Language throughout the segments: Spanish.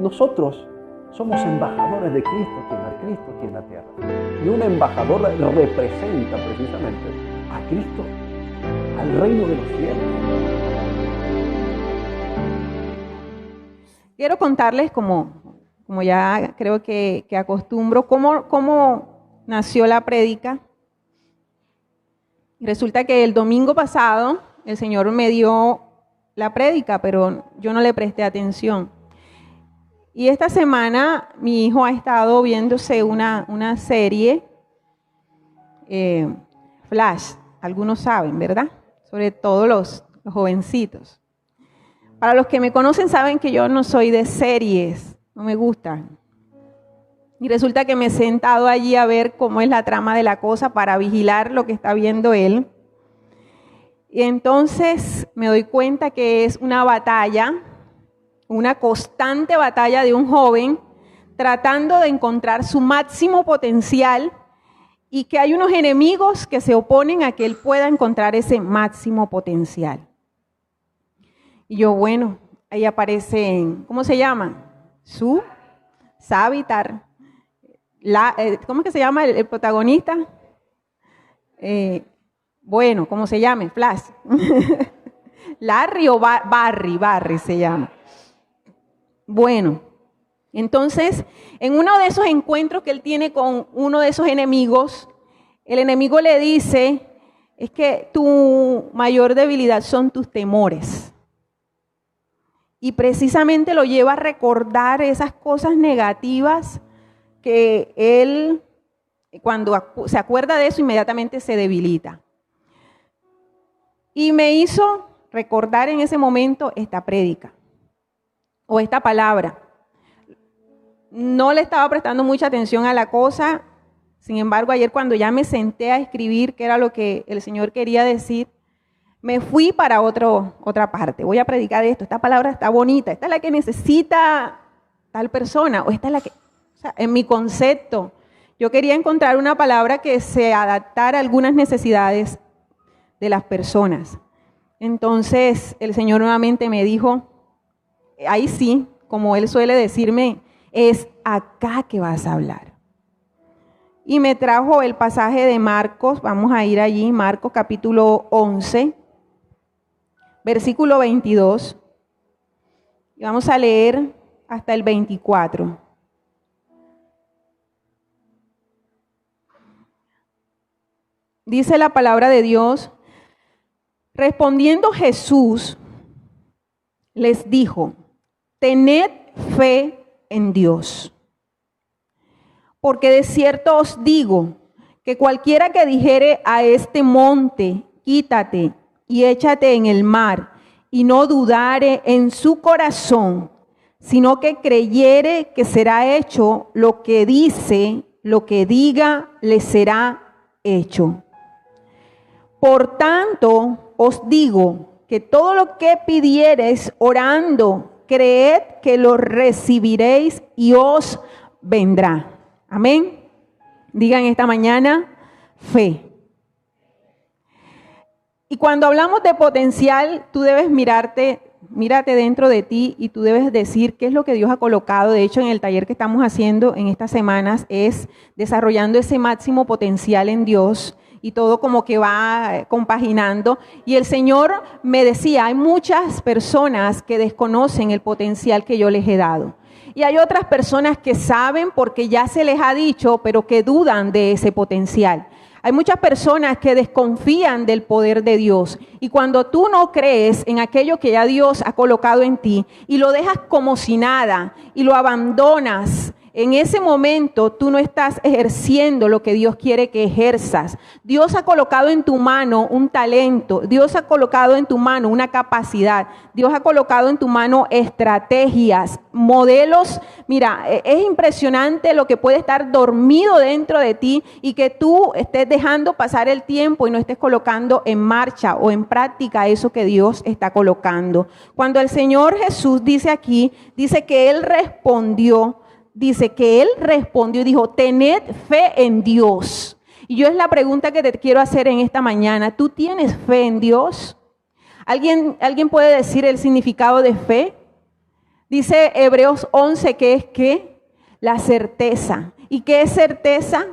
nosotros somos embajadores de Cristo aquí en la tierra. Y un embajador representa precisamente a Cristo, al reino de los cielos. Quiero contarles, como ya creo que acostumbro, cómo nació la prédica. Resulta que el domingo pasado el Señor me dio la prédica, pero yo no le presté atención. Y esta semana mi hijo ha estado viéndose una serie, Flash, algunos saben, ¿verdad? Sobre todo los jovencitos. Para los que me conocen saben que yo no soy de series, no me gustan. Y resulta que me he sentado allí a ver cómo es la trama de la cosa para vigilar lo que está viendo él. Y entonces me doy cuenta que es una batalla, una constante batalla de un joven tratando de encontrar su máximo potencial y que hay unos enemigos que se oponen a que él pueda encontrar ese máximo potencial. Y yo, bueno, ahí aparecen, ¿cómo se llama? Savitar. ¿Cómo es que se llama el protagonista? Bueno, ¿cómo se llama? Flash. Larry o Barry se llama. Bueno, entonces, en uno de esos encuentros que él tiene con uno de esos enemigos, el enemigo le dice, es que tu mayor debilidad son tus temores. Y precisamente lo lleva a recordar esas cosas negativas que él, cuando se acuerda de eso, inmediatamente se debilita. Y me hizo recordar en ese momento esta prédica o esta palabra. No le estaba prestando mucha atención a la cosa, sin embargo, ayer cuando ya me senté a escribir qué era lo que el Señor quería decir, me fui para otra parte. Voy a predicar esto, esta palabra está bonita, esta es la que necesita tal persona, o esta es la que, o sea, en mi concepto, yo quería encontrar una palabra que se adaptara a algunas necesidades de las personas. Entonces, el Señor nuevamente me dijo, ahí sí, como Él suele decirme, es acá que vas a hablar. Y me trajo el pasaje de Marcos, vamos a ir allí, Marcos capítulo 11, versículo 22, y vamos a leer hasta el 24. Dice la palabra de Dios, respondiendo Jesús, les dijo, tened fe en Dios, porque de cierto os digo, que cualquiera que dijere a este monte, quítate y échate en el mar, y no dudare en su corazón, sino que creyere que será hecho lo que dice, lo que diga, le será hecho. Por tanto, os digo que todo lo que pidiereis orando, creed que lo recibiréis y os vendrá. Amén. Digan esta mañana, fe. Y cuando hablamos de potencial, tú debes mírate dentro de ti y tú debes decir qué es lo que Dios ha colocado. De hecho, en el taller que estamos haciendo en estas semanas es desarrollando ese máximo potencial en Dios y todo como que va compaginando. Y el Señor me decía, hay muchas personas que desconocen el potencial que yo les he dado. Y hay otras personas que saben porque ya se les ha dicho, pero que dudan de ese potencial. Hay muchas personas que desconfían del poder de Dios. Y cuando tú no crees en aquello que ya Dios ha colocado en ti y lo dejas como si nada y lo abandonas, en ese momento tú no estás ejerciendo lo que Dios quiere que ejerzas. Dios ha colocado en tu mano un talento. Dios ha colocado en tu mano una capacidad. Dios ha colocado en tu mano estrategias, modelos. Mira, es impresionante lo que puede estar dormido dentro de ti y que tú estés dejando pasar el tiempo y no estés colocando en marcha o en práctica eso que Dios está colocando. Cuando el Señor Jesús dice aquí, dice que Él respondió y dijo, tened fe en Dios. Y yo es la pregunta que te quiero hacer en esta mañana. ¿Tú tienes fe en Dios? ¿Alguien puede decir el significado de fe? Dice Hebreos 11 que es ¿qué? La certeza. ¿Y qué es certeza?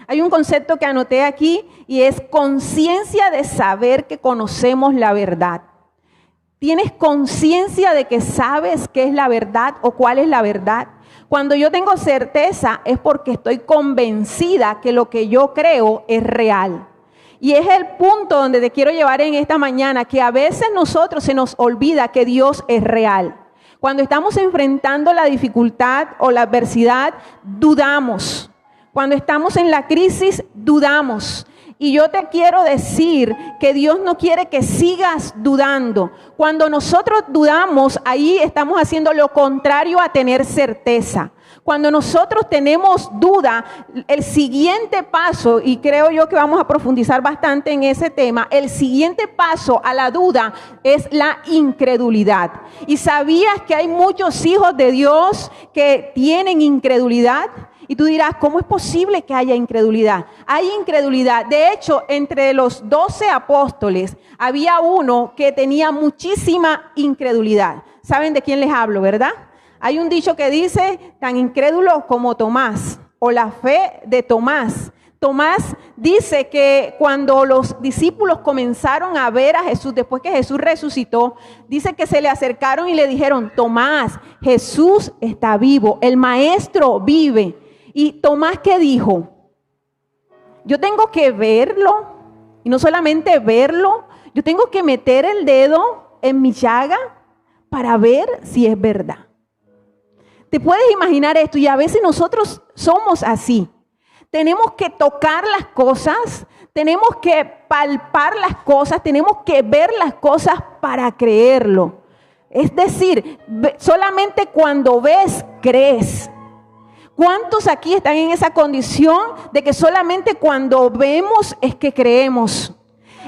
Hay un concepto que anoté aquí y es conciencia de saber que conocemos la verdad. ¿Tienes conciencia de que sabes qué es la verdad o cuál es la verdad? Cuando yo tengo certeza es porque estoy convencida que lo que yo creo es real. Y es el punto donde te quiero llevar en esta mañana, que a veces nosotros se nos olvida que Dios es real. Cuando estamos enfrentando la dificultad o la adversidad, dudamos. Cuando estamos en la crisis, dudamos. Y yo te quiero decir que Dios no quiere que sigas dudando. Cuando nosotros dudamos, ahí estamos haciendo lo contrario a tener certeza. Cuando nosotros tenemos duda, el siguiente paso, y creo yo que vamos a profundizar bastante en ese tema, el siguiente paso a la duda es la incredulidad. ¿Y sabías que hay muchos hijos de Dios que tienen incredulidad? Y tú dirás, ¿cómo es posible que haya incredulidad? Hay incredulidad. De hecho, entre los 12 apóstoles había uno que tenía muchísima incredulidad. ¿Saben de quién les hablo, verdad? Hay un dicho que dice, tan incrédulo como Tomás, o la fe de Tomás. Tomás dice que cuando los discípulos comenzaron a ver a Jesús, después que Jesús resucitó, dice que se le acercaron y le dijeron, Tomás, Jesús está vivo, el Maestro vive. Y Tomás, ¿qué dijo? Yo tengo que verlo, y no solamente verlo, yo tengo que meter el dedo en mi llaga para ver si es verdad. ¿Te puedes imaginar esto? Y a veces nosotros somos así. Tenemos que tocar las cosas, tenemos que palpar las cosas, tenemos que ver las cosas para creerlo. Es decir, solamente cuando ves, crees. ¿Cuántos aquí están en esa condición de que solamente cuando vemos es que creemos?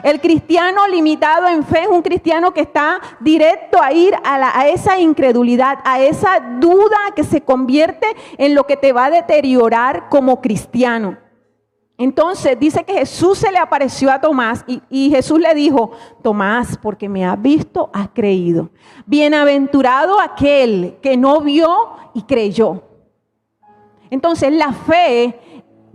El cristiano limitado en fe es un cristiano que está directo a ir a esa incredulidad, a esa duda que se convierte en lo que te va a deteriorar como cristiano. Entonces dice que Jesús se le apareció a Tomás y Jesús le dijo, Tomás, porque me has visto, has creído. Bienaventurado aquel que no vio y creyó. Entonces la fe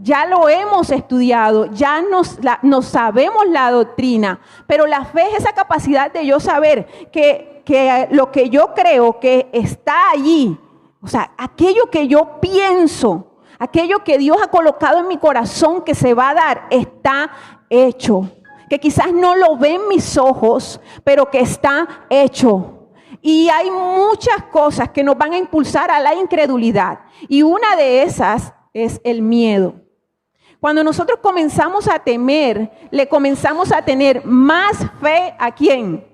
ya lo hemos estudiado, ya nos sabemos la doctrina, pero la fe es esa capacidad de yo saber que lo que yo creo que está allí, o sea, aquello que yo pienso, aquello que Dios ha colocado en mi corazón que se va a dar, está hecho. Que quizás no lo ven mis ojos, pero que está hecho. Y hay muchas cosas que nos van a impulsar a la incredulidad. Y una de esas es el miedo. Cuando nosotros comenzamos a temer, le comenzamos a tener más fe ¿a quién?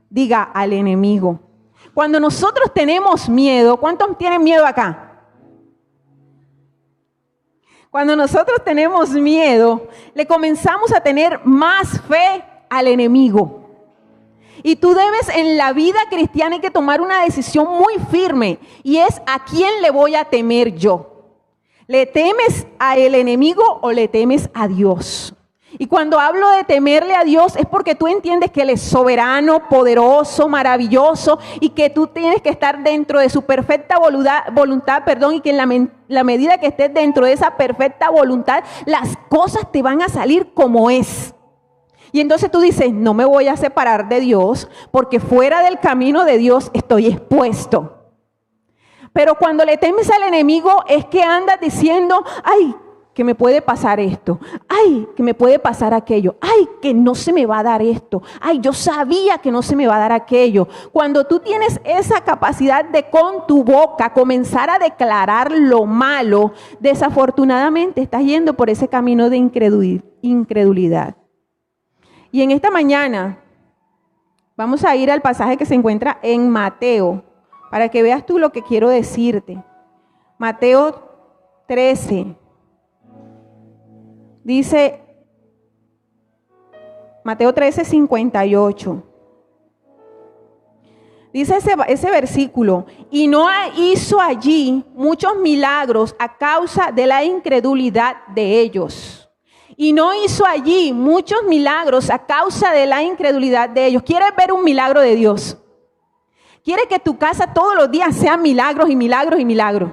Diga, al enemigo. Cuando nosotros tenemos miedo, ¿cuántos tienen miedo acá? Cuando nosotros tenemos miedo, le comenzamos a tener más fe al enemigo. Y tú debes en la vida cristiana hay que tomar una decisión muy firme y es ¿a quién le voy a temer yo? ¿Le temes al enemigo o le temes a Dios? Y cuando hablo de temerle a Dios es porque tú entiendes que Él es soberano, poderoso, maravilloso y que tú tienes que estar dentro de su perfecta voluntad, y que en la medida que estés dentro de esa perfecta voluntad, las cosas te van a salir como es. Y entonces tú dices, no me voy a separar de Dios porque fuera del camino de Dios estoy expuesto. Pero cuando le temes al enemigo es que andas diciendo, ay, que me puede pasar esto, ay, que me puede pasar aquello, ay, que no se me va a dar esto, ay, yo sabía que no se me va a dar aquello. Cuando tú tienes esa capacidad de con tu boca comenzar a declarar lo malo, desafortunadamente estás yendo por ese camino de incredulidad. Y en esta mañana vamos a ir al pasaje que se encuentra en Mateo, para que veas tú lo que quiero decirte. Mateo 13. Dice, Mateo 13, 58. Dice ese versículo, y no hizo allí muchos milagros a causa de la incredulidad de ellos. Y no hizo allí muchos milagros a causa de la incredulidad de ellos. ¿Quieres ver un milagro de Dios? Quiere que tu casa todos los días sean milagros y milagros y milagros.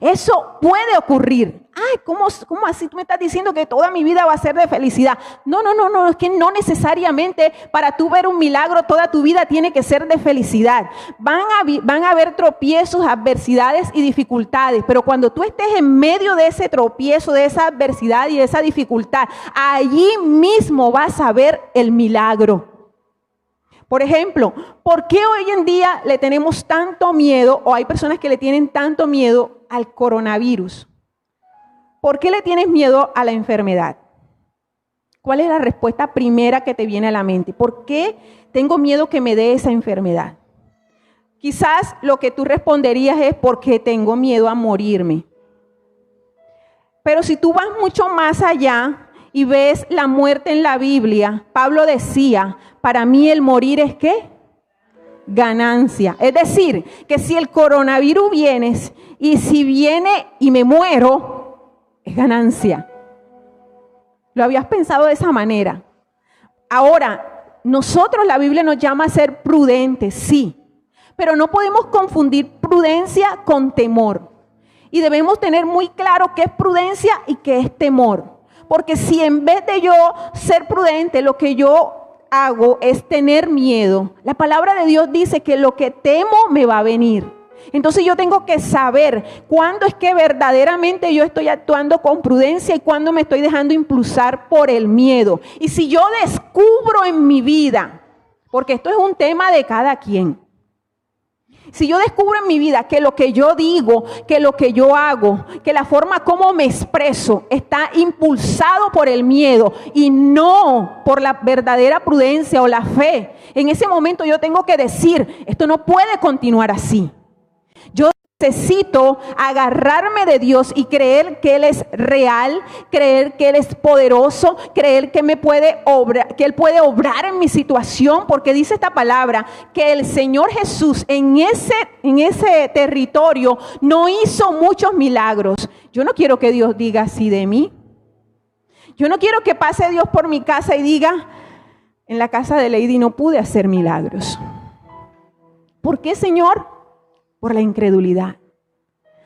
Eso puede ocurrir. Ay, ¿cómo así tú me estás diciendo que toda mi vida va a ser de felicidad? No, es que no necesariamente para tú ver un milagro toda tu vida tiene que ser de felicidad. Van a haber tropiezos, adversidades y dificultades, pero cuando tú estés en medio de ese tropiezo, de esa adversidad y de esa dificultad, allí mismo vas a ver el milagro. Por ejemplo, ¿por qué hoy en día le tenemos tanto miedo, o hay personas que le tienen tanto miedo al coronavirus? ¿Por qué le tienes miedo a la enfermedad? ¿Cuál es la respuesta primera que te viene a la mente? ¿Por qué tengo miedo que me dé esa enfermedad? Quizás lo que tú responderías es porque tengo miedo a morirme. Pero si tú vas mucho más allá y ves la muerte en la Biblia, Pablo decía, para mí el morir es ¿qué? Ganancia. Es decir, que si el coronavirus viene y si viene y me muero, es ganancia. ¿Lo habías pensado de esa manera? Ahora, nosotros, la Biblia nos llama a ser prudentes, sí, pero no podemos confundir prudencia con temor. Y debemos tener muy claro qué es prudencia y qué es temor. Porque si en vez de yo ser prudente, lo que yo hago es tener miedo, la palabra de Dios dice que lo que temo me va a venir. Entonces yo tengo que saber cuándo es que verdaderamente yo estoy actuando con prudencia y cuándo me estoy dejando impulsar por el miedo. Y si yo descubro en mi vida, porque esto es un tema de cada quien, si yo descubro en mi vida que lo que yo digo, que lo que yo hago, que la forma como me expreso está impulsado por el miedo y no por la verdadera prudencia o la fe, en ese momento yo tengo que decir, esto no puede continuar así. Yo necesito agarrarme de Dios y creer que Él es real, creer que Él es poderoso, creer que que Él puede obrar en mi situación, porque dice esta palabra que el Señor Jesús en ese territorio no hizo muchos milagros. Yo no quiero que Dios diga así de mí. Yo no quiero que pase Dios por mi casa y diga, en la casa de Lady no pude hacer milagros. ¿Por qué, Señor? Por la incredulidad.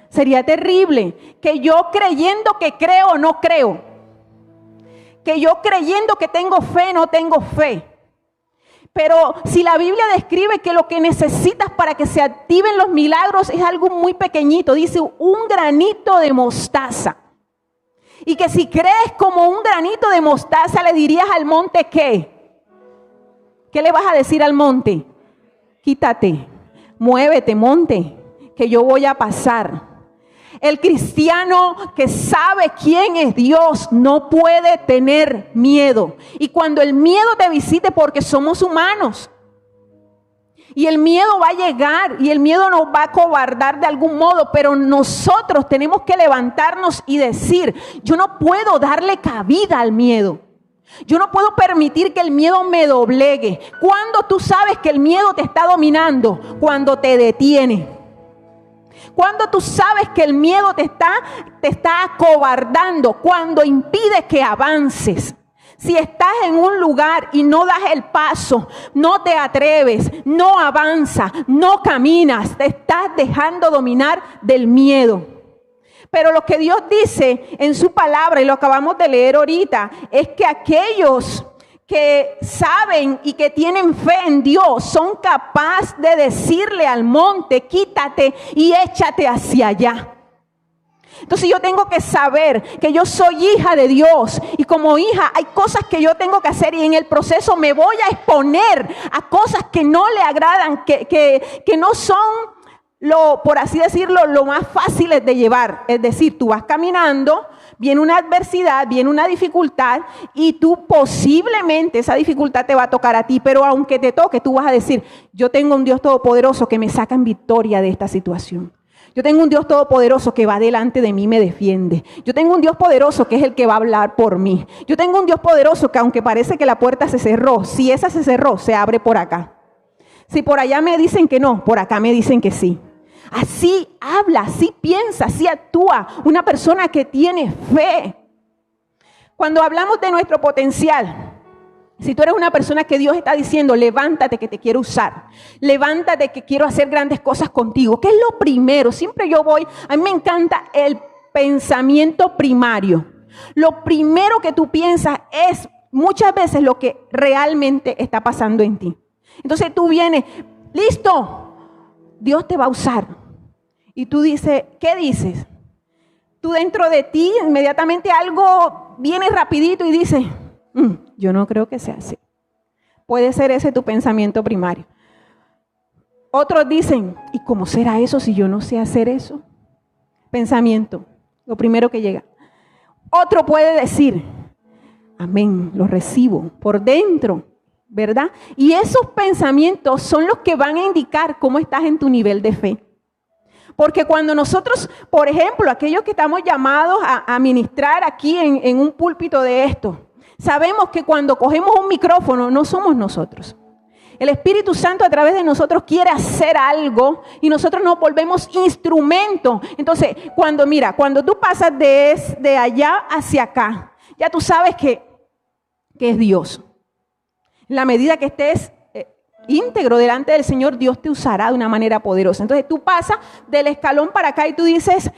Sería terrible que yo creyendo que creo no creo. Que yo creyendo que tengo fe no tengo fe. Pero si la Biblia describe que lo que necesitas para que se activen los milagros es algo muy pequeñito, dice un granito de mostaza. Y que si crees como un granito de mostaza le dirías al monte ¿qué? ¿Qué le vas a decir al monte? Quítate. Muévete, monte, que yo voy a pasar. El cristiano que sabe quién es Dios no puede tener miedo. Y cuando el miedo te visite, porque somos humanos, y el miedo va a llegar y el miedo nos va a acobardar de algún modo, pero nosotros tenemos que levantarnos y decir, yo no puedo darle cabida al miedo. Yo no puedo permitir que el miedo me doblegue. ¿Cuándo tú sabes que el miedo te está dominando? Cuando te detiene. Cuando tú sabes que el miedo te está acobardando, cuando impide que avances. Si estás en un lugar y no das el paso, no te atreves, no avanzas, no caminas, te estás dejando dominar del miedo. Pero lo que Dios dice en su palabra, y lo acabamos de leer ahorita, es que aquellos que saben y que tienen fe en Dios son capaces de decirle al monte, quítate y échate hacia allá. Entonces yo tengo que saber que yo soy hija de Dios y como hija hay cosas que yo tengo que hacer y en el proceso me voy a exponer a cosas que no le agradan, que no son, por así decirlo, lo más fáciles de llevar. Es decir, tú vas caminando, viene una adversidad, viene una dificultad y tú posiblemente esa dificultad te va a tocar a ti, pero aunque te toque, tú vas a decir, yo tengo un Dios todopoderoso que me saca en victoria de esta situación. Yo tengo un Dios todopoderoso que va delante de mí y me defiende. Yo tengo un Dios poderoso que es el que va a hablar por mí. Yo tengo un Dios poderoso que aunque parece que la puerta se cerró, si esa se cerró, se abre por acá. Si por allá me dicen que no, por acá me dicen que sí. Así habla, así piensa, así actúa una persona que tiene fe. Cuando hablamos de nuestro potencial, Si tú eres una persona que Dios está diciendo, levántate que te quiero usar, levántate que quiero hacer grandes cosas contigo, ¿qué es lo primero? Siempre a mí me encanta el pensamiento primario. Lo primero que tú piensas es muchas veces lo que realmente está pasando en ti. Entonces tú vienes, listo, Dios te va a usar. Y tú dices, ¿qué dices? Tú dentro de ti inmediatamente algo viene rapidito y dices, yo no creo que sea así. Puede ser ese tu pensamiento primario. Otros dicen, ¿y cómo será eso si yo no sé hacer eso? Pensamiento, lo primero que llega. Otro puede decir, amén, lo recibo por dentro, ¿verdad? Y esos pensamientos son los que van a indicar cómo estás en tu nivel de fe. Porque cuando nosotros, por ejemplo, aquellos que estamos llamados a ministrar aquí en un púlpito de esto, sabemos que cuando cogemos un micrófono no somos nosotros. El Espíritu Santo a través de nosotros quiere hacer algo y nosotros nos volvemos instrumento. Entonces, cuando tú pasas de allá hacia acá, ya tú sabes que es Dios. En la medida que estés íntegro delante del Señor, Dios te usará de una manera poderosa. Entonces tú pasas del escalón para acá y tú dices,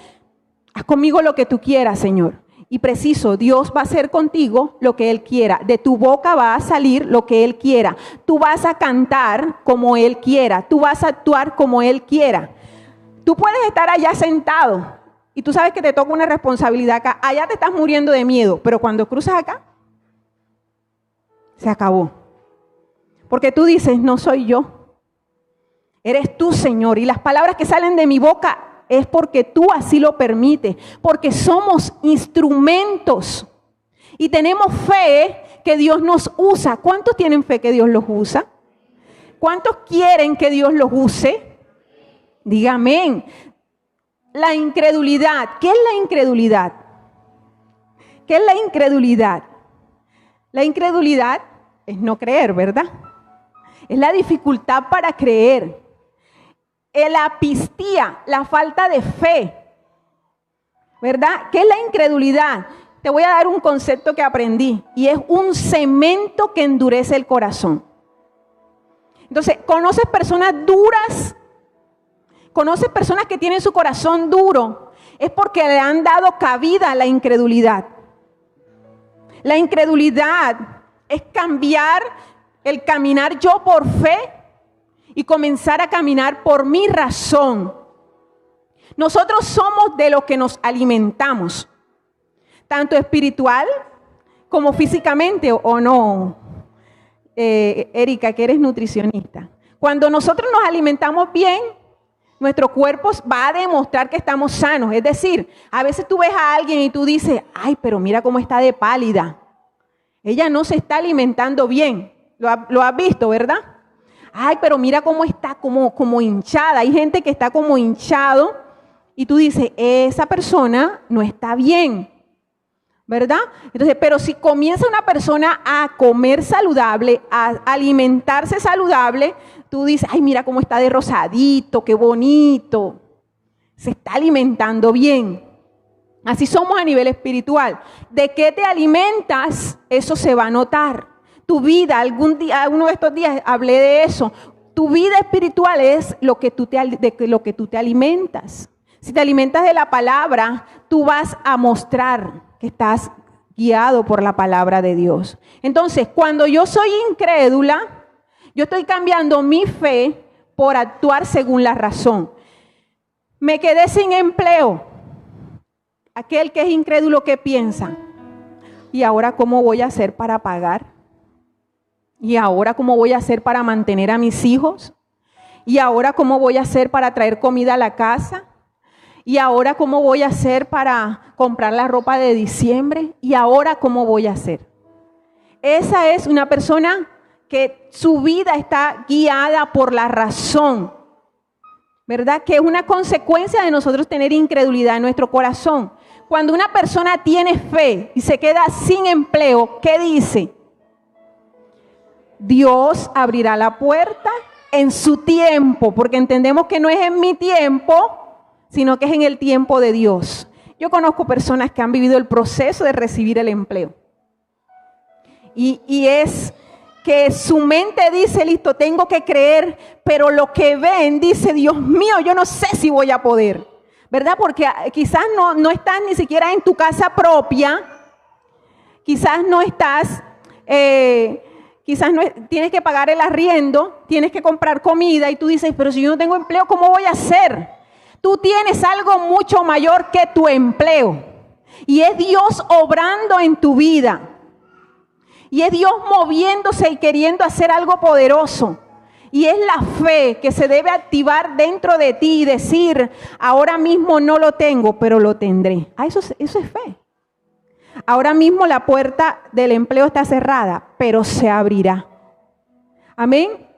haz conmigo lo que tú quieras, Señor. Y preciso, Dios va a hacer contigo lo que Él quiera. De tu boca va a salir lo que Él quiera. Tú vas a cantar como Él quiera. Tú vas a actuar como Él quiera. Tú puedes estar allá sentado y tú sabes que te toca una responsabilidad acá. Allá te estás muriendo de miedo, pero cuando cruzas acá, se acabó. Porque tú dices, no soy yo. Eres tú, Señor. Y las palabras que salen de mi boca es porque tú así lo permites, porque somos instrumentos y tenemos fe que Dios nos usa. ¿Cuántos tienen fe que Dios los usa? ¿Cuántos quieren que Dios los use? Diga amén. La incredulidad. ¿Qué es la incredulidad? ¿Qué es la incredulidad? La incredulidad es no creer, ¿verdad? Es la dificultad para creer. La apistía, la falta de fe, ¿verdad? ¿Qué es la incredulidad? Te voy a dar un concepto que aprendí y es un cemento que endurece el corazón. Entonces, ¿conoces personas duras? ¿Conoces personas que tienen su corazón duro? Es porque le han dado cabida a la incredulidad. La incredulidad es cambiar el caminar yo por fe y comenzar a caminar por mi razón. Nosotros somos de los que nos alimentamos, tanto espiritual como físicamente, ¿o no? Erika, que eres nutricionista. Cuando nosotros nos alimentamos bien, nuestro cuerpo va a demostrar que estamos sanos. Es decir, a veces tú ves a alguien y tú dices, ay, pero mira cómo está de pálida. Ella no se está alimentando bien. Lo has visto, ¿verdad? Ay, pero mira cómo está como hinchada. Hay gente que está como hinchado y tú dices, esa persona no está bien, ¿verdad? Entonces, pero si comienza una persona a comer saludable, a alimentarse saludable, tú dices, ay, mira cómo está de rosadito, qué bonito. Se está alimentando bien. Así somos a nivel espiritual. ¿De qué te alimentas? Eso se va a notar. Tu vida, uno de estos días hablé de eso. Tu vida espiritual es de lo que tú te alimentas. Si te alimentas de la palabra, tú vas a mostrar que estás guiado por la palabra de Dios. Entonces, cuando yo soy incrédula, yo estoy cambiando mi fe por actuar según la razón. Me quedé sin empleo. Aquel que es incrédulo, ¿qué piensa? ¿Y ahora cómo voy a hacer para pagar? ¿Y ahora cómo voy a hacer para mantener a mis hijos? ¿Y ahora cómo voy a hacer para traer comida a la casa? ¿Y ahora cómo voy a hacer para comprar la ropa de diciembre? ¿Y ahora cómo voy a hacer? Esa es una persona que su vida está guiada por la razón, ¿verdad? Que es una consecuencia de nosotros tener incredulidad en nuestro corazón. Cuando una persona tiene fe y se queda sin empleo, ¿qué dice? Dios abrirá la puerta en su tiempo, porque entendemos que no es en mi tiempo, sino que es en el tiempo de Dios. Yo conozco personas que han vivido el proceso de recibir el empleo. Y es que su mente dice, listo, tengo que creer, pero lo que ven dice, Dios mío, yo no sé si voy a poder, ¿verdad? Porque quizás no estás ni siquiera en tu casa propia, quizás no estás, tienes que pagar el arriendo, tienes que comprar comida y tú dices, pero si yo no tengo empleo, ¿cómo voy a hacer? Tú tienes algo mucho mayor que tu empleo y es Dios obrando en tu vida. Y es Dios moviéndose y queriendo hacer algo poderoso. Y es la fe que se debe activar dentro de ti y decir, ahora mismo no lo tengo, pero lo tendré. Eso es fe. Ahora mismo la puerta del empleo está cerrada, pero se abrirá. Amén.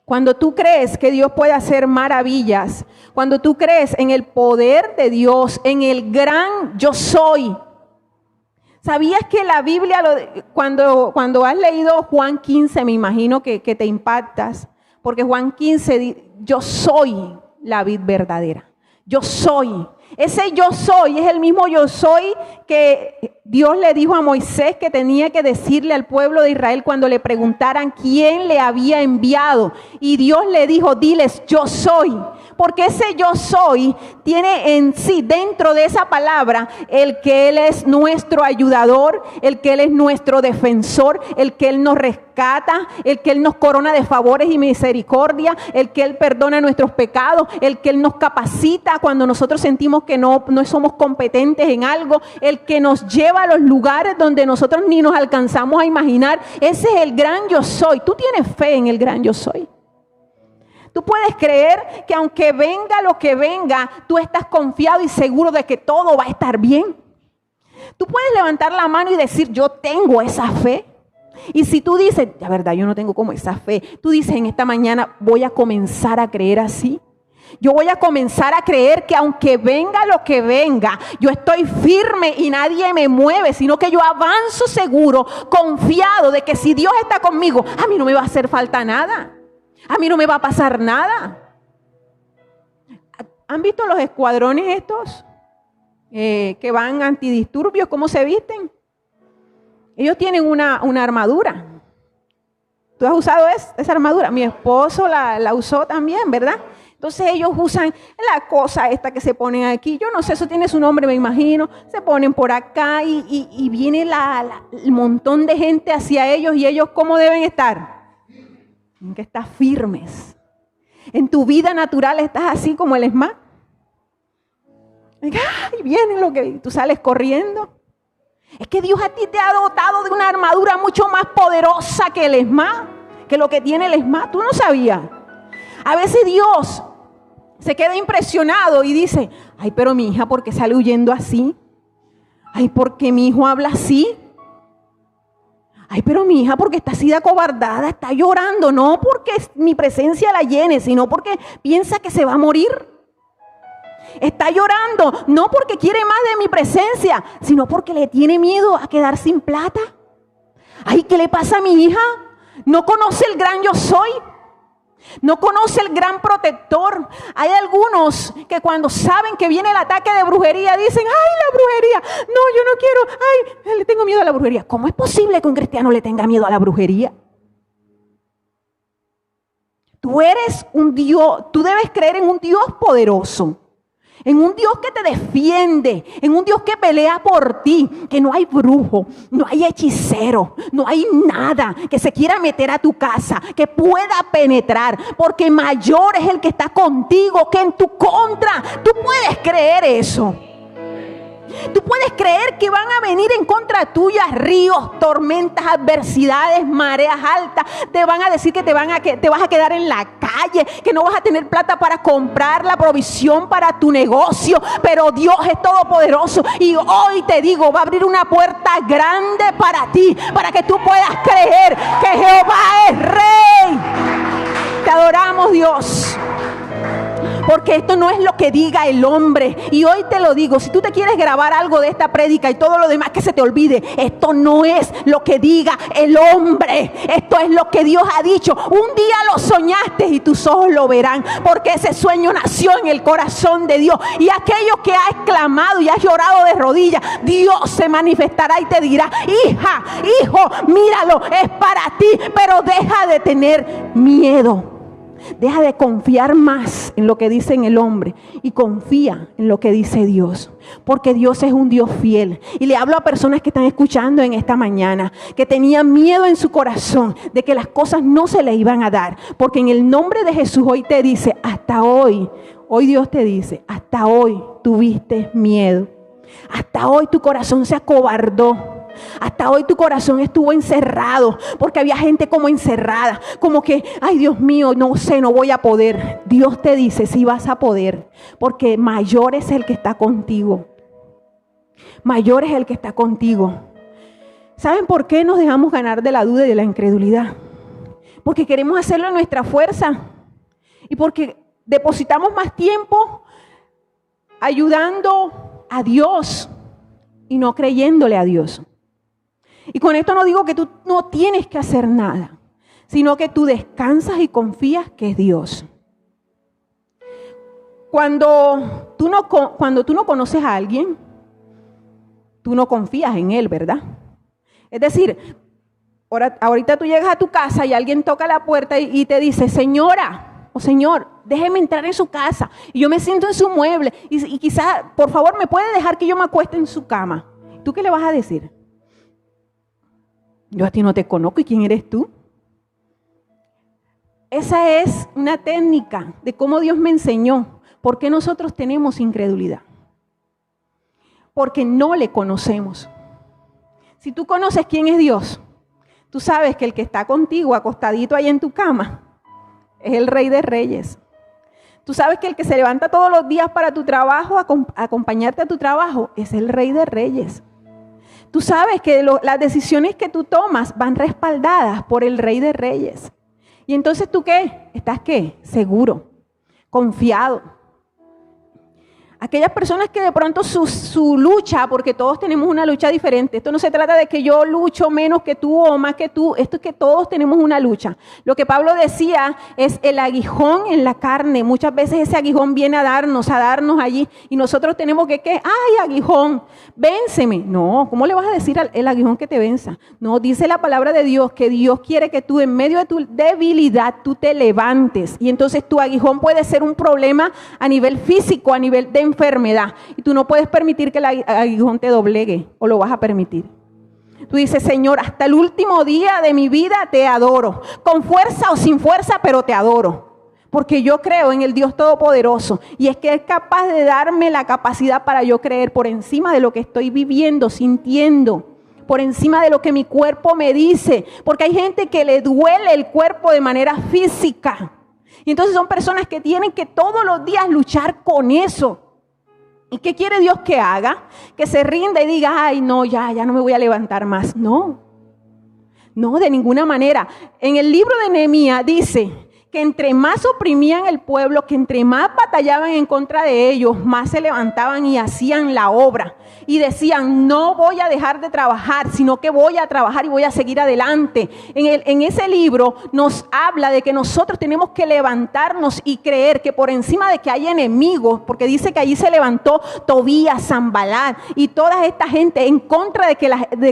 Cuando tú crees que Dios puede hacer maravillas, cuando tú crees en el poder de Dios, en el gran yo soy. ¿Sabías que la Biblia, cuando has leído Juan 15, me imagino que te impactas? Porque Juan 15, yo soy la vid verdadera. Yo soy. Ese yo soy es el mismo yo soy que Dios le dijo a Moisés que tenía que decirle al pueblo de Israel cuando le preguntaran quién le había enviado. Y Dios le dijo, diles, yo soy. Porque ese yo soy tiene en sí, dentro de esa palabra, el que Él es nuestro ayudador, el que Él es nuestro defensor, el que Él nos rescata, el que Él nos corona de favores y misericordia, el que Él perdona nuestros pecados, el que Él nos capacita cuando nosotros sentimos que no somos competentes en algo, el que nos lleva a los lugares donde nosotros ni nos alcanzamos a imaginar. Ese es el gran yo soy. Tú tienes fe en el gran yo soy. Tú puedes creer que aunque venga lo que venga, tú estás confiado y seguro de que todo va a estar bien. Tú puedes levantar la mano y decir, yo tengo esa fe. Y si tú dices, la verdad, yo no tengo como esa fe. Tú dices, en esta mañana voy a comenzar a creer así. Yo voy a comenzar a creer que aunque venga lo que venga, yo estoy firme y nadie me mueve, sino que yo avanzo seguro, confiado de que si Dios está conmigo, a mí no me va a hacer falta nada. A mí no me va a pasar nada. ¿Han visto los escuadrones estos que van antidisturbios? ¿Cómo se visten? Ellos tienen una armadura. ¿Tú has usado esa armadura? Mi esposo la usó también, ¿verdad? Entonces ellos usan la cosa esta que se ponen aquí. Yo no sé, eso tiene su nombre, me imagino. Se ponen por acá y viene el montón de gente hacia ellos. ¿Y ellos cómo deben estar? En que estás firmes. En tu vida natural estás así como el ESMAD. Y viene lo que tú sales corriendo. Es que Dios a ti te ha dotado de una armadura mucho más poderosa que el ESMAD, que lo que tiene el ESMAD. Tú no sabías. A veces Dios se queda impresionado y dice, ay, pero mi hija, ¿por qué sale huyendo así? Ay, ¿por qué mi hijo habla así? Ay, pero mi hija, porque está así de acobardada, está llorando, no porque mi presencia la llene, sino porque piensa que se va a morir. Está llorando, no porque quiere más de mi presencia, sino porque le tiene miedo a quedar sin plata. Ay, ¿qué le pasa a mi hija? ¿No conoce el gran yo soy? ¿No conoce el gran protector? Hay algunos que cuando saben que viene el ataque de brujería dicen, ay, la brujería, no, yo no quiero, ay, le tengo miedo a la brujería. ¿Cómo es posible que un cristiano le tenga miedo a la brujería? Tú eres un Dios, tú debes creer en un Dios poderoso. En un Dios que te defiende, en un Dios que pelea por ti, que no hay brujo, no hay hechicero, no hay nada que se quiera meter a tu casa, que pueda penetrar, porque mayor es el que está contigo que en tu contra. Tú puedes creer eso. Tú puedes creer que van a venir en contra tuya ríos, tormentas, adversidades, mareas altas. Te van a decir que te vas a quedar en la calle, que no vas a tener plata para comprar la provisión para tu negocio. Pero Dios es todopoderoso y hoy te digo, va a abrir una puerta grande para ti, para que tú puedas creer que Jehová es Rey. Te adoramos, Dios. porque esto no es lo que diga el hombre. Y hoy te lo digo, si tú te quieres grabar algo de esta prédica y todo lo demás que se te olvide, esto no es lo que diga el hombre, esto es lo que Dios ha dicho. Un día lo soñaste y tus ojos lo verán, porque ese sueño nació en el corazón de Dios. Y aquello que has clamado y has llorado de rodillas, Dios se manifestará y te dirá: hija, hijo, míralo, es para ti. Pero deja de tener miedo. Deja de confiar más en lo que dice el hombre y confía en lo que dice Dios, porque Dios es un Dios fiel. Y le hablo a personas que están escuchando en esta mañana, que tenían miedo en su corazón de que las cosas no se le iban a dar, porque en el nombre de Jesús hoy te dice, hasta hoy Dios te dice, hasta hoy tuviste miedo, hasta hoy tu corazón se acobardó. Hasta hoy tu corazón estuvo encerrado, porque había gente como encerrada, como que, ay Dios mío, no sé, no voy a poder. Dios te dice, sí vas a poder, porque mayor es el que está contigo. Mayor es el que está contigo. ¿Saben por qué nos dejamos ganar de la duda y de la incredulidad? Porque queremos hacerlo en nuestra fuerza y porque depositamos más tiempo ayudando a Dios y no creyéndole a Dios. Y con esto no digo que tú no tienes que hacer nada, sino que tú descansas y confías que es Dios. Cuando tú no conoces a alguien, tú no confías en él, ¿verdad? Es decir, ahorita tú llegas a tu casa y alguien toca la puerta y te dice, señora o señor, déjeme entrar en su casa y yo me siento en su mueble y quizás, por favor, me puede dejar que yo me acueste en su cama. ¿Tú qué le vas a decir? Yo a ti no te conozco, ¿y quién eres tú? Esa es una técnica de cómo Dios me enseñó. ¿Por qué nosotros tenemos incredulidad? Porque no le conocemos. Si tú conoces quién es Dios, tú sabes que el que está contigo acostadito ahí en tu cama es el Rey de Reyes. Tú sabes que el que se levanta todos los días para tu trabajo, acompañarte a tu trabajo, es el Rey de Reyes. Tú sabes que las decisiones que tú tomas van respaldadas por el Rey de Reyes. Y entonces ¿tú qué? ¿Estás qué? Seguro, confiado. Aquellas personas que de pronto su lucha, porque todos tenemos una lucha diferente. Esto no se trata de que yo lucho menos que tú o más que tú. Esto es que todos tenemos una lucha. Lo que Pablo decía es el aguijón en la carne. Muchas veces ese aguijón viene a darnos allí. Y nosotros tenemos que, ¿qué? ¡Ay, aguijón! ¡Vénseme! No, ¿cómo le vas a decir al aguijón que te venza? No, dice la palabra de Dios que Dios quiere que tú en medio de tu debilidad tú te levantes. Y entonces tu aguijón puede ser un problema a nivel físico, a nivel de enfermedad, y tú no puedes permitir que el aguijón te doblegue, o lo vas a permitir. Tú dices, Señor, hasta el último día de mi vida te adoro, con fuerza o sin fuerza, pero te adoro, porque yo creo en el Dios Todopoderoso, y es que es capaz de darme la capacidad para yo creer por encima de lo que estoy viviendo, sintiendo, por encima de lo que mi cuerpo me dice, porque hay gente que le duele el cuerpo de manera física, y entonces son personas que tienen que todos los días luchar con eso. ¿Y qué quiere Dios que haga? Que se rinda y diga, ay, no, ya no me voy a levantar más. No, de ninguna manera. En el libro de Nehemías dice que entre más oprimían el pueblo, que entre más batallaban en contra de ellos, más se levantaban y hacían la obra. Y decían, no voy a dejar de trabajar, sino que voy a trabajar y voy a seguir adelante. En ese libro nos habla de que nosotros tenemos que levantarnos y creer que por encima de que hay enemigos, porque dice que allí se levantó Tobías, Sanbalat y toda esta gente en contra de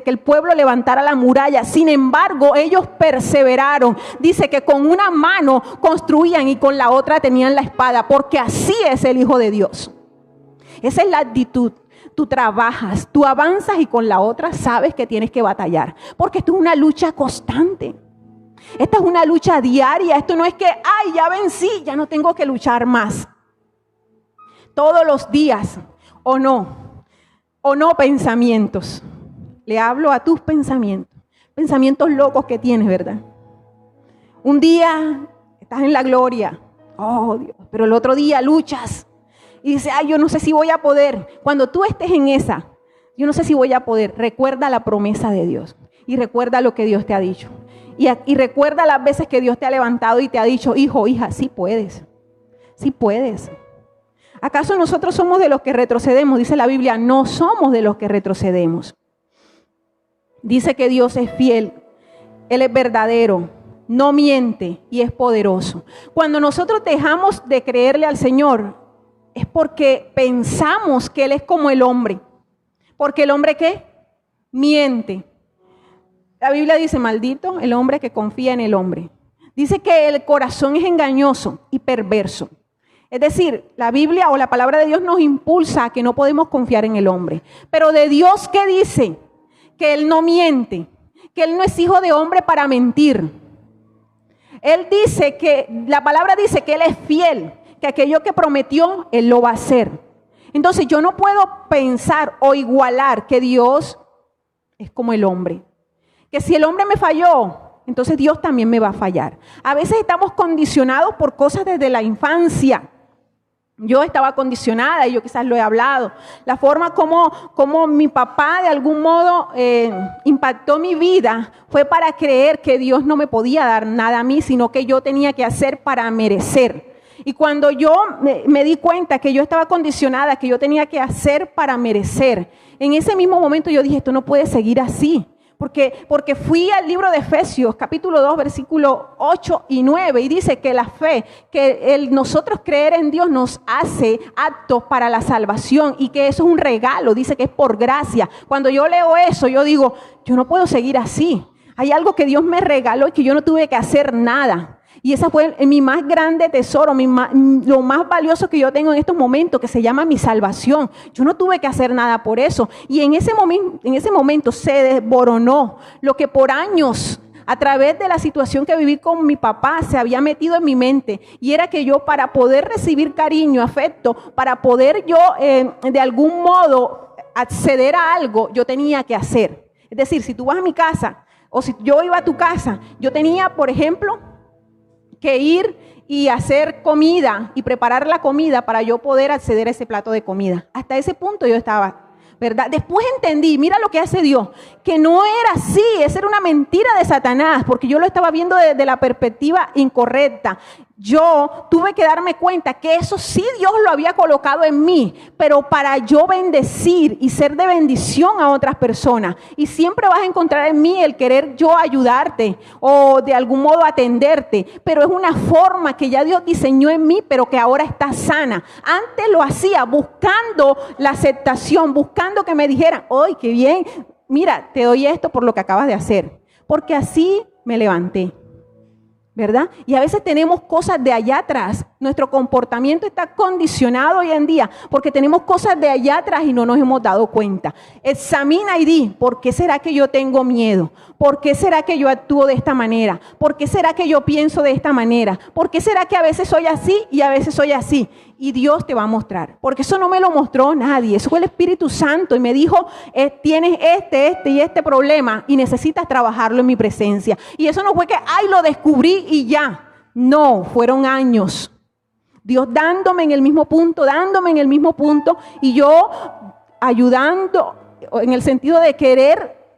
que el pueblo levantara la muralla. Sin embargo, ellos perseveraron. Dice que con una mano construían y con la otra tenían la espada, porque así es el Hijo de Dios. Esa es la actitud. Tú trabajas, tú avanzas y con la otra sabes que tienes que batallar, porque esto es una lucha constante. Esta es una lucha diaria. Esto no es que, ay, ya vencí, ya no tengo que luchar más. Todos los días, o no pensamientos. Le hablo a tus pensamientos locos que tienes, ¿verdad? Un día estás en la gloria, oh Dios, pero el otro día luchas y dices, ay, yo no sé si voy a poder. Cuando tú estés en esa, yo no sé si voy a poder, recuerda la promesa de Dios y recuerda lo que Dios te ha dicho. Y recuerda las veces que Dios te ha levantado y te ha dicho, hijo, hija, sí puedes. Sí puedes. ¿Acaso nosotros somos de los que retrocedemos? Dice la Biblia, no somos de los que retrocedemos. Dice que Dios es fiel, Él es verdadero, no miente y es poderoso. Cuando nosotros dejamos de creerle al Señor, es porque pensamos que Él es como el hombre. Porque el hombre, ¿qué? Miente. La Biblia dice, maldito el hombre que confía en el hombre. Dice que el corazón es engañoso y perverso. Es decir, la Biblia o la palabra de Dios nos impulsa a que no podemos confiar en el hombre. Pero de Dios, ¿qué dice? Que Él no miente, que Él no es hijo de hombre para mentir. Él dice que, la palabra dice que Él es fiel, que aquello que prometió, Él lo va a hacer. Entonces yo no puedo pensar o igualar que Dios es como el hombre. Que si el hombre me falló, entonces Dios también me va a fallar. A veces estamos condicionados por cosas desde la infancia. Yo estaba condicionada y yo quizás lo he hablado. La forma como mi papá de algún modo impactó mi vida fue para creer que Dios no me podía dar nada a mí, sino que yo tenía que hacer para merecer. Y cuando yo me di cuenta que yo estaba condicionada, que yo tenía que hacer para merecer, en ese mismo momento yo dije, esto no puede seguir así. Porque fui al libro de Efesios, capítulo 2, versículo 8 y 9, y dice que la fe, que nosotros creer en Dios nos hace aptos para la salvación y que eso es un regalo, dice que es por gracia. Cuando yo leo eso, yo digo, yo no puedo seguir así. Hay algo que Dios me regaló y que yo no tuve que hacer nada. Y ese fue mi más grande tesoro, lo más valioso que yo tengo en estos momentos, que se llama mi salvación. Yo no tuve que hacer nada por eso. Y en ese momento se desboronó lo que por años, a través de la situación que viví con mi papá, se había metido en mi mente. Y era que yo, para poder recibir cariño, afecto, para poder yo de algún modo acceder a algo, yo tenía que hacer. Es decir, si tú vas a mi casa o si yo iba a tu casa, yo tenía, por ejemplo, que ir y hacer comida y preparar la comida para yo poder acceder a ese plato de comida. Hasta ese punto yo estaba, ¿verdad? Después entendí, mira lo que hace Dios, que no era así, esa era una mentira de Satanás, porque yo lo estaba viendo desde la perspectiva incorrecta. Yo tuve que darme cuenta que eso sí Dios lo había colocado en mí, pero para yo bendecir y ser de bendición a otras personas. Y siempre vas a encontrar en mí el querer yo ayudarte o de algún modo atenderte, pero es una forma que ya Dios diseñó en mí, pero que ahora está sana. Antes lo hacía buscando la aceptación, buscando que me dijeran, ¡ay, qué bien! Mira, te doy esto por lo que acabas de hacer, porque así me levanté. ¿Verdad? Y a veces tenemos cosas de allá atrás. Nuestro comportamiento está condicionado hoy en día porque tenemos cosas de allá atrás y no nos hemos dado cuenta. Examina y di, ¿por qué será que yo tengo miedo? ¿Por qué será que yo actúo de esta manera? ¿Por qué será que yo pienso de esta manera? ¿Por qué será que a veces soy así y a veces soy así? Y Dios te va a mostrar, porque eso no me lo mostró nadie, eso fue el Espíritu Santo y me dijo, tienes este problema y necesitas trabajarlo en mi presencia. Y eso no fue que, ay, lo descubrí y ya. No, fueron años. Dios dándome en el mismo punto y yo ayudando en el sentido de querer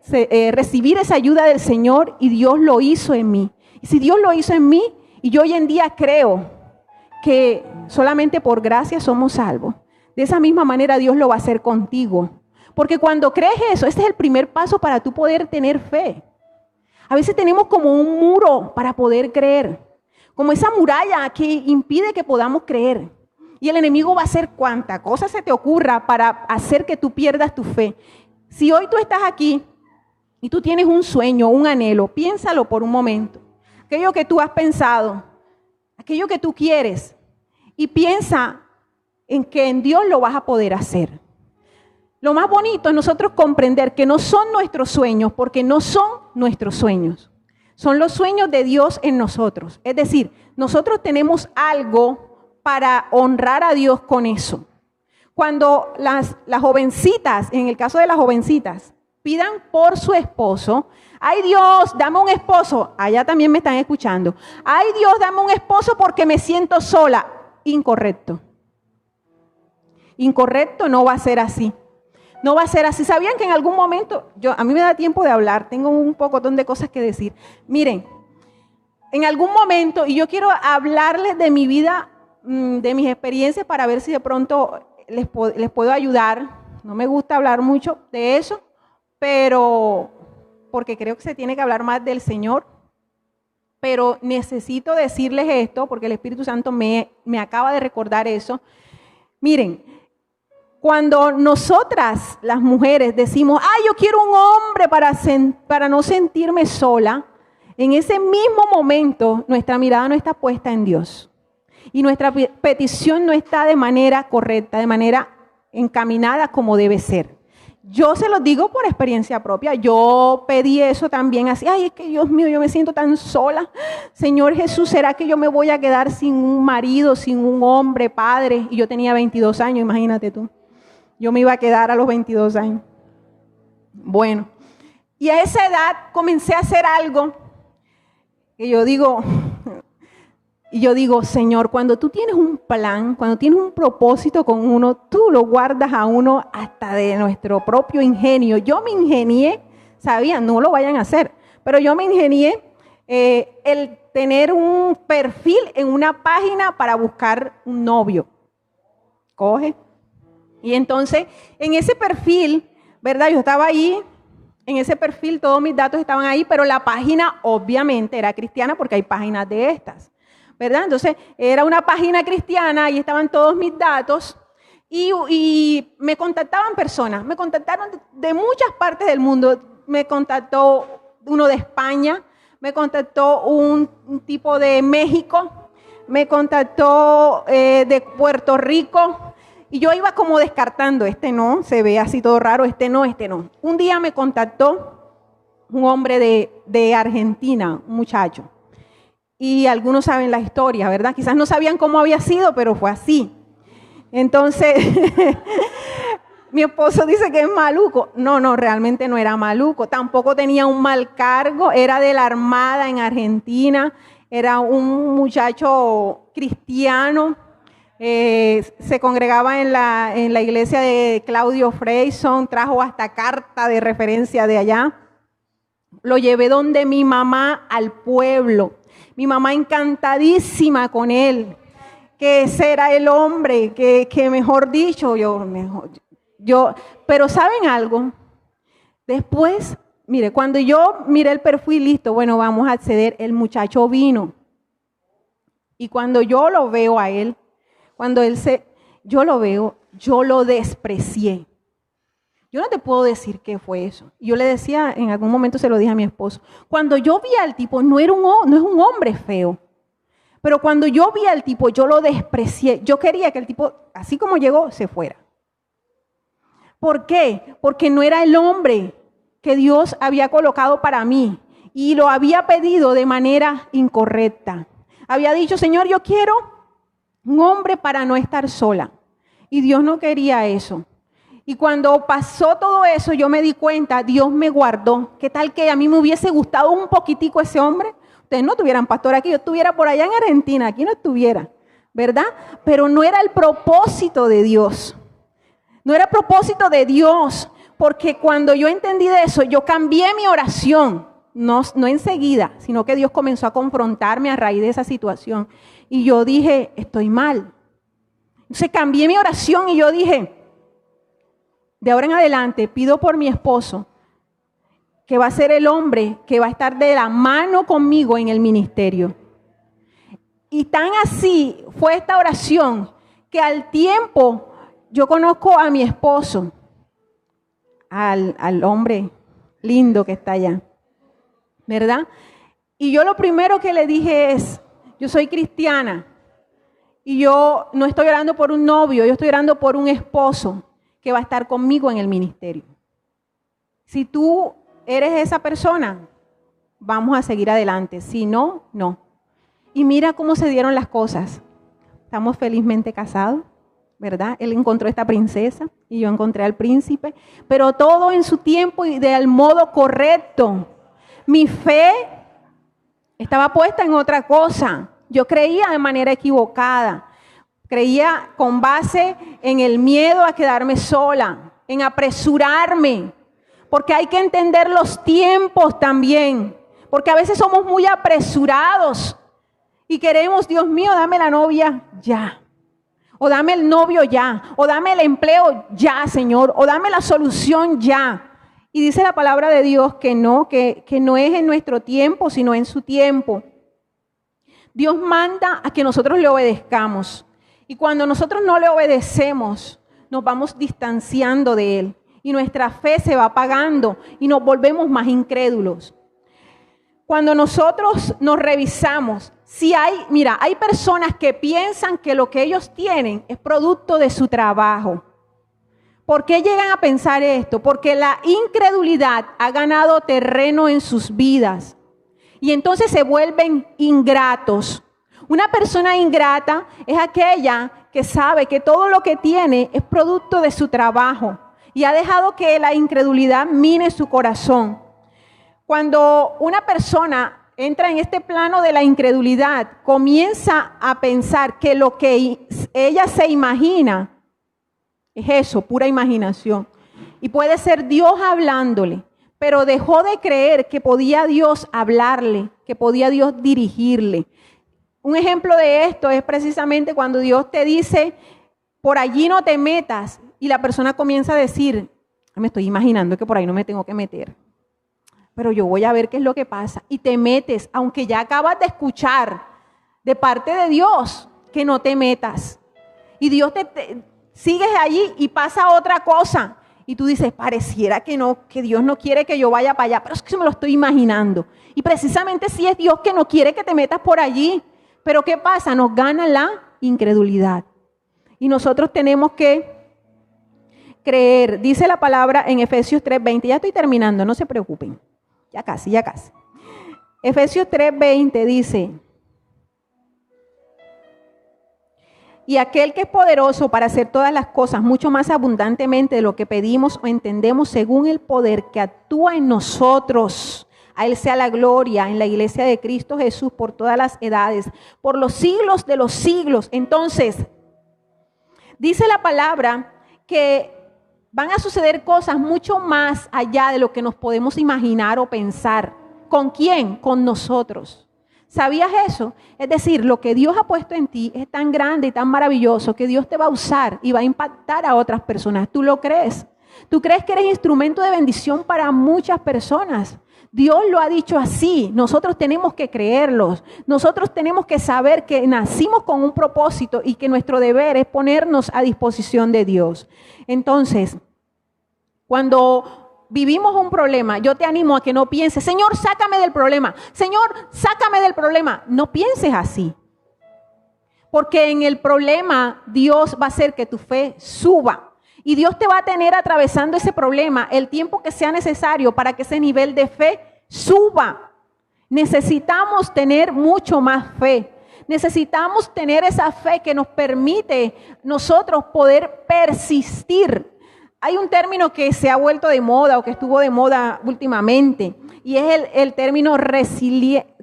recibir esa ayuda del Señor, y Dios lo hizo en mí. Y si Dios lo hizo en mí, y yo hoy en día creo que solamente por gracia somos salvos, de esa misma manera Dios lo va a hacer contigo. Porque cuando crees eso, ese es el primer paso para tú poder tener fe. A veces tenemos como un muro para poder creer, como esa muralla que impide que podamos creer. Y el enemigo va a hacer cuanta cosa se te ocurra para hacer que tú pierdas tu fe. Si hoy tú estás aquí y tú tienes un sueño, un anhelo, piénsalo por un momento. Aquello que tú has pensado, aquello que tú quieres, y piensa en que en Dios lo vas a poder hacer. Lo más bonito es nosotros comprender que no son nuestros sueños, porque no son nuestros sueños. Son los sueños de Dios en nosotros. Es decir, nosotros tenemos algo para honrar a Dios con eso. Cuando las jovencitas, en el caso de las jovencitas, pidan por su esposo, ay Dios, dame un esposo. Allá también me están escuchando. Ay Dios, dame un esposo porque me siento sola. Incorrecto. Incorrecto, no va a ser así. No va a ser así. ¿Sabían que en algún momento, a mí me da tiempo de hablar, tengo un pocotón de cosas que decir? Miren, en algún momento, y yo quiero hablarles de mi vida de mis experiencias para ver si de pronto les puedo ayudar. No me gusta hablar mucho de eso, pero porque creo que se tiene que hablar más del Señor. Pero necesito decirles esto porque el Espíritu Santo me acaba de recordar eso. Miren, cuando nosotras, las mujeres, decimos, yo quiero un hombre para no sentirme sola, en ese mismo momento nuestra mirada no está puesta en Dios. Y nuestra petición no está de manera correcta, de manera encaminada como debe ser. Yo se los digo por experiencia propia. Yo pedí eso también así. Es que Dios mío, yo me siento tan sola. Señor Jesús, ¿será que yo me voy a quedar sin un marido, sin un hombre, padre? Y yo tenía 22 años, imagínate tú. Yo me iba a quedar a los 22 años. Bueno, y a esa edad comencé a hacer algo que yo digo, Señor, cuando tú tienes un plan, cuando tienes un propósito con uno, tú lo guardas a uno hasta de nuestro propio ingenio. Yo me ingenié, no lo vayan a hacer, pero yo me ingenié el tener un perfil en una página para buscar un novio. Coge. Y entonces, en ese perfil, ¿verdad? Yo estaba ahí, en ese perfil todos mis datos estaban ahí, pero la página obviamente era cristiana porque hay páginas de estas. ¿Verdad? Entonces, era una página cristiana, ahí estaban todos mis datos y me contactaban personas, me contactaron de muchas partes del mundo. Me contactó uno de España, me contactó un tipo de México, me contactó de Puerto Rico y yo iba como descartando, este no, se ve así todo raro, este no. Un día me contactó un hombre de Argentina, un muchacho. Y algunos saben la historia, ¿verdad? Quizás no sabían cómo había sido, pero fue así. Entonces, mi esposo dice que es maluco. No, realmente no era maluco. Tampoco tenía un mal cargo. Era de la Armada en Argentina. Era un muchacho cristiano. Se congregaba en la iglesia de Claudio Freyson. Trajo hasta carta de referencia de allá. Lo llevé donde mi mamá al pueblo. Mi mamá encantadísima con él, que ese era el hombre, que mejor dicho, pero ¿saben algo? Después, mire, cuando yo miré el perfil, listo, bueno, vamos a acceder, el muchacho vino. Y cuando yo lo veo a él, yo lo veo, yo lo desprecié. Yo no te puedo decir qué fue eso. Yo le decía, en algún momento se lo dije a mi esposo, cuando yo vi al tipo, no es un hombre feo, pero cuando yo vi al tipo, yo lo desprecié. Yo quería que el tipo, así como llegó, se fuera. ¿Por qué? Porque no era el hombre que Dios había colocado para mí y lo había pedido de manera incorrecta. Había dicho, Señor, yo quiero un hombre para no estar sola. Y Dios no quería eso. Y cuando pasó todo eso, yo me di cuenta, Dios me guardó. ¿Qué tal que a mí me hubiese gustado un poquitico ese hombre? Ustedes no tuvieran pastor aquí, yo estuviera por allá en Argentina, aquí no estuviera, ¿verdad? Pero no era el propósito de Dios. No era el propósito de Dios, porque cuando yo entendí de eso, yo cambié mi oración. No enseguida, sino que Dios comenzó a confrontarme a raíz de esa situación. Y yo dije, estoy mal. Entonces cambié mi oración y yo dije, de ahora en adelante pido por mi esposo, que va a ser el hombre que va a estar de la mano conmigo en el ministerio. Y tan así fue esta oración que al tiempo yo conozco a mi esposo, al hombre lindo que está allá, ¿verdad? Y yo lo primero que le dije es, yo soy cristiana y yo no estoy orando por un novio, yo estoy orando por un esposo que va a estar conmigo en el ministerio. Si tú eres esa persona, vamos a seguir adelante. Si no, no. Y mira cómo se dieron las cosas. Estamos felizmente casados, ¿verdad? Él encontró esta princesa y yo encontré al príncipe, pero todo en su tiempo y del modo correcto. Mi fe estaba puesta en otra cosa. Yo creía de manera equivocada. Creía con base en el miedo a quedarme sola, en apresurarme, porque hay que entender los tiempos también, porque a veces somos muy apresurados Y queremos, Dios mío, dame la novia ya. O dame el novio ya. O dame el empleo ya, Señor. O dame la solución ya. Y dice la palabra de Dios que no es en nuestro tiempo, sino en su tiempo. Dios manda a que nosotros le obedezcamos. Y cuando nosotros no le obedecemos, nos vamos distanciando de Él. Y nuestra fe se va apagando y nos volvemos más incrédulos. Cuando nosotros nos revisamos, hay personas que piensan que lo que ellos tienen es producto de su trabajo. ¿Por qué llegan a pensar esto? Porque la incredulidad ha ganado terreno en sus vidas. Y entonces se vuelven ingratos. Una persona ingrata es aquella que sabe que todo lo que tiene es producto de su trabajo y ha dejado que la incredulidad mine su corazón. Cuando una persona entra en este plano de la incredulidad, comienza a pensar que lo que ella se imagina es eso, pura imaginación. Y puede ser Dios hablándole. Pero dejó de creer que podía Dios hablarle, que podía Dios dirigirle. Un ejemplo de esto es precisamente cuando Dios te dice, por allí no te metas, y la persona comienza a decir, me estoy imaginando que por ahí no me tengo que meter, pero yo voy a ver qué es lo que pasa. Y te metes, aunque ya acabas de escuchar de parte de Dios que no te metas. Y Dios te sigues allí y pasa otra cosa. Y tú dices, pareciera que Dios no quiere que yo vaya para allá, pero es que me lo estoy imaginando. Y precisamente sí es Dios que no quiere que te metas por allí. Pero ¿qué pasa? Nos gana la incredulidad. Y nosotros tenemos que creer. Dice la palabra en Efesios 3:20. Ya estoy terminando, no se preocupen. Ya casi. Efesios 3:20 dice, y aquel que es poderoso para hacer todas las cosas mucho más abundantemente de lo que pedimos o entendemos según el poder que actúa en nosotros. A Él sea la gloria en la iglesia de Cristo Jesús por todas las edades, por los siglos de los siglos. Entonces, dice la palabra que van a suceder cosas mucho más allá de lo que nos podemos imaginar o pensar. ¿Con quién? Con nosotros. ¿Sabías eso? Es decir, lo que Dios ha puesto en ti es tan grande y tan maravilloso que Dios te va a usar y va a impactar a otras personas. ¿Tú lo crees? ¿Tú crees que eres instrumento de bendición para muchas personas? Dios lo ha dicho así. Nosotros tenemos que creerlos. Nosotros tenemos que saber que nacimos con un propósito y que nuestro deber es ponernos a disposición de Dios. Entonces, cuando vivimos un problema, yo te animo a que no pienses, Señor, sácame del problema. Señor, sácame del problema. No pienses así. Porque en el problema Dios va a hacer que tu fe suba. Y Dios te va a tener atravesando ese problema el tiempo que sea necesario para que ese nivel de fe suba. Necesitamos tener mucho más fe. Necesitamos tener esa fe que nos permite nosotros poder persistir. Hay un término que se ha vuelto de moda o que estuvo de moda últimamente y es el término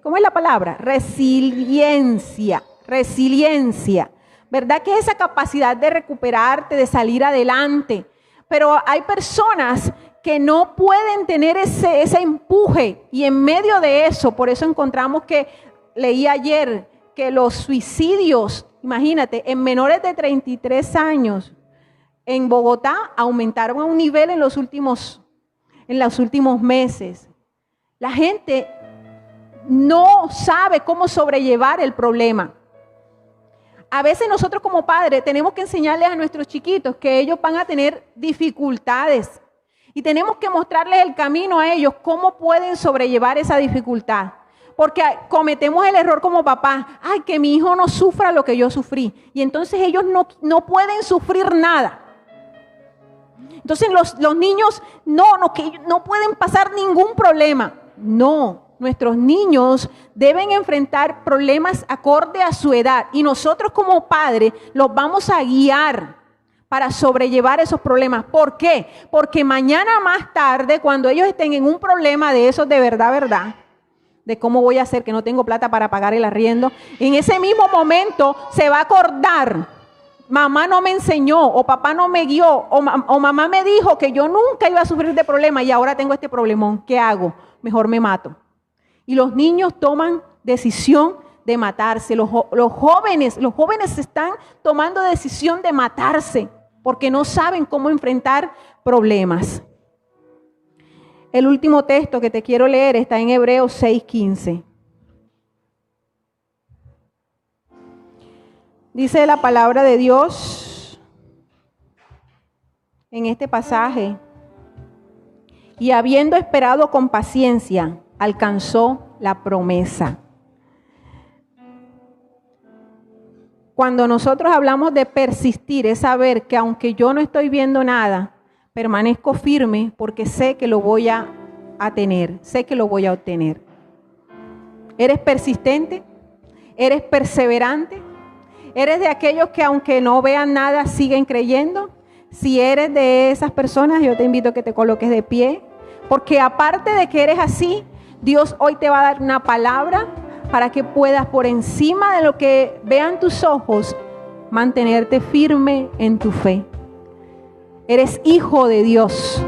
¿cómo es la palabra? Resiliencia. ¿Verdad que es esa capacidad de recuperarte, de salir adelante? Pero hay personas que no pueden tener ese empuje y en medio de eso, por eso encontramos que leí ayer que los suicidios, imagínate, en menores de 33 años, en Bogotá aumentaron a un nivel en los últimos meses. La gente no sabe cómo sobrellevar el problema. A veces nosotros como padres tenemos que enseñarles a nuestros chiquitos que ellos van a tener dificultades y tenemos que mostrarles el camino a ellos, cómo pueden sobrellevar esa dificultad. Porque cometemos el error como papá, que mi hijo no sufra lo que yo sufrí. Y entonces ellos no pueden sufrir nada. Entonces los niños que no pueden pasar ningún problema. No, nuestros niños deben enfrentar problemas acorde a su edad. Y nosotros como padres los vamos a guiar para sobrellevar esos problemas. ¿Por qué? Porque mañana más tarde, cuando ellos estén en un problema de esos de verdad, de cómo voy a hacer que no tengo plata para pagar el arriendo, en ese mismo momento se va a acordar. Mamá no me enseñó, o papá no me guió, o mamá me dijo que yo nunca iba a sufrir de problema y ahora tengo este problemón. ¿Qué hago? Mejor me mato. Y los niños toman decisión de matarse. Los jóvenes están tomando decisión de matarse porque no saben cómo enfrentar problemas. El último texto que te quiero leer está en Hebreos 6:15. Dice la palabra de Dios en este pasaje: y habiendo esperado con paciencia, alcanzó la promesa. Cuando nosotros hablamos de persistir, es saber que aunque yo no estoy viendo nada, permanezco firme porque sé que lo voy a tener, sé que lo voy a obtener. ¿Eres persistente? ¿Eres perseverante? ¿Eres de aquellos que aunque no vean nada siguen creyendo? Si eres de esas personas, yo te invito a que te coloques de pie, porque aparte de que eres así, Dios hoy te va a dar una palabra para que puedas, por encima de lo que vean tus ojos, mantenerte firme en tu fe. Eres hijo de Dios.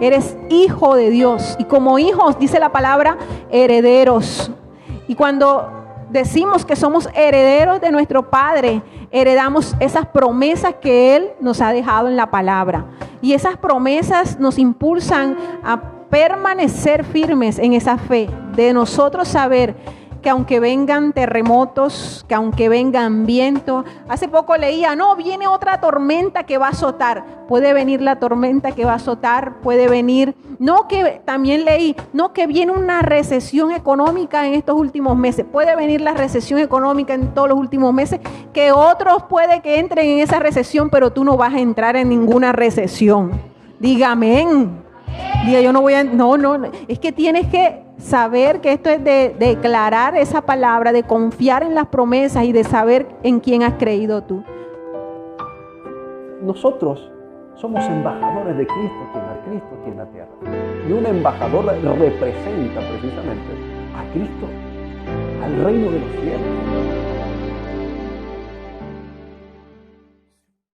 Eres hijo de Dios. Y como hijos, dice la palabra, herederos. Y cuando decimos que somos herederos de nuestro Padre, heredamos esas promesas que Él nos ha dejado en la palabra. Y esas promesas nos impulsan a permanecer firmes en esa fe, de nosotros saber que aunque vengan terremotos, que aunque vengan vientos, hace poco leía, no, viene otra tormenta que va a azotar. Puede venir la tormenta que va a azotar, puede venir, no, que también leí, no, que viene una recesión económica en estos últimos meses. Puede venir la recesión económica en todos los últimos meses, que otros puede que entren en esa recesión, pero tú no vas a entrar en ninguna recesión. Diga amén. Diga, yo no voy a, no, es que tienes que saber que esto es de declarar esa palabra, de confiar en las promesas y de saber en quién has creído tú. Nosotros somos embajadores de Cristo aquí en la tierra. Y un embajador representa precisamente a Cristo, al reino de los cielos.